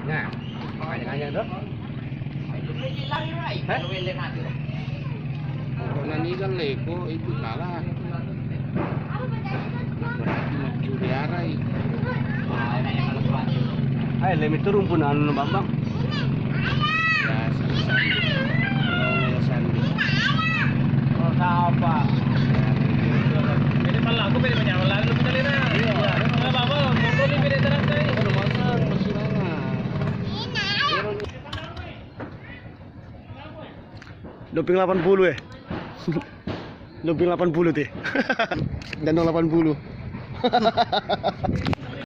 Nah, makanya dong. Nanti kan leko itu kalah. Maju diarai. Ay, lemit turun pun anu Bambang. Ya, sandi. Oh, apa? Pwede pala ako, pwede pa niya. Wala rin naman talina. Mga baba, mongoli pwede tarang tayo. Ano masang masirana? Luping 80 eh. Luping 80 teh. Dandong 80.